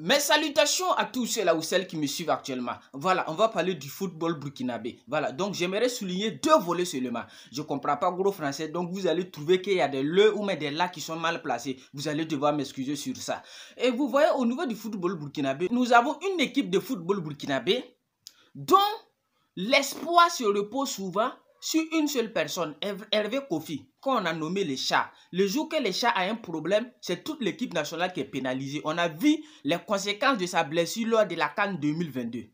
Mes salutations à tous ceux là ou celles qui me suivent actuellement. Voilà, on va parler du football burkinabé. Voilà, donc j'aimerais souligner deux volets seulement. Je ne comprends pas gros français, donc vous allez trouver qu'il y a des le ou des là qui sont mal placés. Vous allez devoir m'excuser sur ça. Et vous voyez, au niveau du football burkinabé, nous avons une équipe de football burkinabé dont l'espoir se repose souvent sur une seule personne, Hervé Kofi, qu'on a nommé les chats. Le jour que les chats a un problème, c'est toute l'équipe nationale qui est pénalisée. On a vu les conséquences de sa blessure lors de la CAN 2022.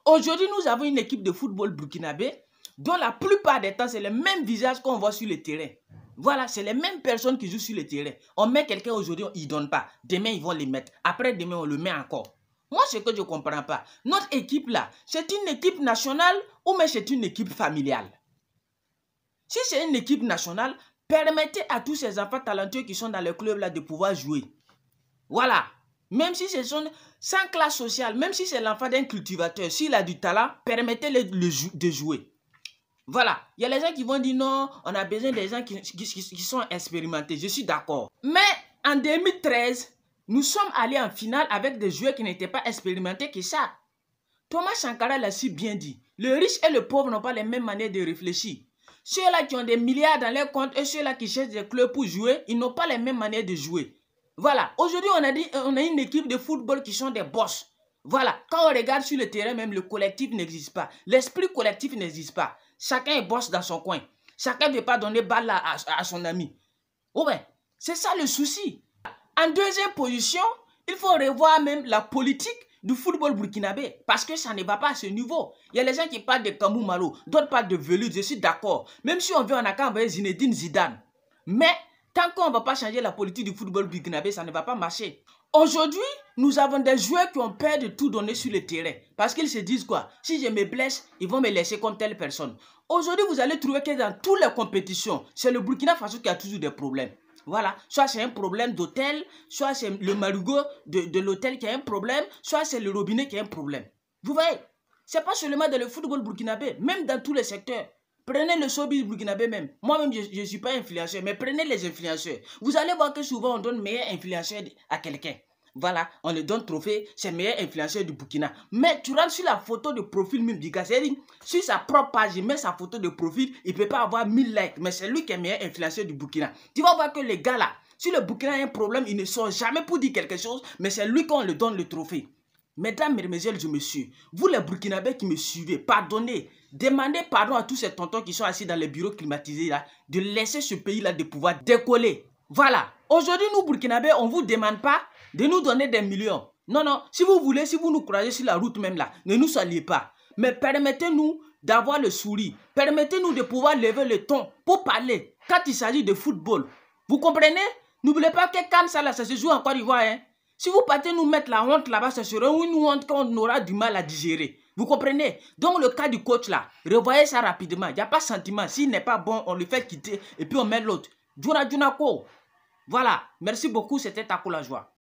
Aujourd'hui, nous avons une équipe de football burkinabé dont la plupart des temps, c'est le même visage qu'on voit sur le terrain. Voilà, c'est les mêmes personnes qui jouent sur le terrain. On met quelqu'un aujourd'hui, ils ne donnent pas. Demain, ils vont les mettre. Après, demain, on le met encore. Moi, ce que je ne comprends pas, notre équipe là, c'est une équipe nationale ou mais c'est une équipe familiale? Si c'est une équipe nationale, permettez à tous ces enfants talentueux qui sont dans le club là de pouvoir jouer. Voilà. Même si ce sont sans classe sociale, même si c'est l'enfant d'un cultivateur, s'il a du talent, permettez-le de jouer. Voilà. Il y a les gens qui vont dire non, on a besoin des gens qui sont expérimentés. Je suis d'accord. Mais en 2013, nous sommes allés en finale avec des joueurs qui n'étaient pas expérimentés que ça. Thomas Sankara l'a si bien dit. Le riche et le pauvre n'ont pas les mêmes manières de réfléchir. Ceux-là qui ont des milliards dans leurs comptes et ceux-là qui cherchent des clubs pour jouer, ils n'ont pas les mêmes manières de jouer. Voilà. Aujourd'hui, on a une équipe de football qui sont des boss. Voilà. Quand on regarde sur le terrain, même le collectif n'existe pas. L'esprit collectif n'existe pas. Chacun est boss dans son coin. Chacun ne veut pas donner balle à son ami. Ouais, c'est ça le souci. En deuxième position, il faut revoir même la politique du football burkinabé, parce que ça ne va pas à ce niveau. Il y a les gens qui parlent de Kamou Malo, d'autres parlent de Veloud, je suis d'accord. Même si on veut, on a qu'à envoyer Zinedine Zidane. Mais tant qu'on ne va pas changer la politique du football burkinabé, ça ne va pas marcher. Aujourd'hui, nous avons des joueurs qui ont peur de tout donner sur le terrain. Parce qu'ils se disent quoi? Si je me blesse, ils vont me laisser comme telle personne. Aujourd'hui, vous allez trouver que dans toutes les compétitions, c'est le Burkina Faso qui a toujours des problèmes. Voilà, soit c'est un problème d'hôtel, soit c'est le marigot de l'hôtel qui a un problème, soit c'est le robinet qui a un problème. Vous voyez, c'est pas seulement dans le football burkinabé, même dans tous les secteurs. Prenez le showbiz burkinabé même. Moi-même, je ne suis pas influenceur, mais prenez les influenceurs. Vous allez voir que souvent, on donne meilleur influenceur à quelqu'un. Voilà, on le donne trophée, c'est meilleur influenceur du Burkina. Mais tu rentres sur la photo de profil même du gars, c'est-à-dire, sur sa propre page, il met sa photo de profil, il ne peut pas avoir 1000 likes, mais c'est lui qui est meilleur influenceur du Burkina. Tu vas voir que les gars là, si le Burkina a un problème, ils ne sont jamais pour dire quelque chose, mais c'est lui qu'on le donne le trophée. Mesdames, mesdemoiselles et messieurs, vous les Burkinabés qui me suivez, pardonnez, demandez pardon à tous ces tontons qui sont assis dans les bureaux climatisés là, de laisser ce pays là de pouvoir décoller. Voilà, aujourd'hui nous Burkinabés, on ne vous demande pas de nous donner des millions. Non, non, si vous voulez, si vous nous croisez sur la route même là, ne nous saluez pas. Mais permettez-nous d'avoir le sourire. Permettez-nous de pouvoir lever le ton pour parler quand il s'agit de football. Vous comprenez? N'oubliez pas que quand ça là, ça se joue en Côte d'Ivoire. Hein? Si vous partez nous mettre la honte là-bas, ce sera une honte qu'on aura du mal à digérer. Vous comprenez? Donc le cas du coach là, revoyez ça rapidement. Il n'y a pas de sentiment. S'il n'est pas bon, on le fait quitter et puis on met l'autre. Djuna Djuna Ko. Voilà. Merci beaucoup, c'était Tako la joie.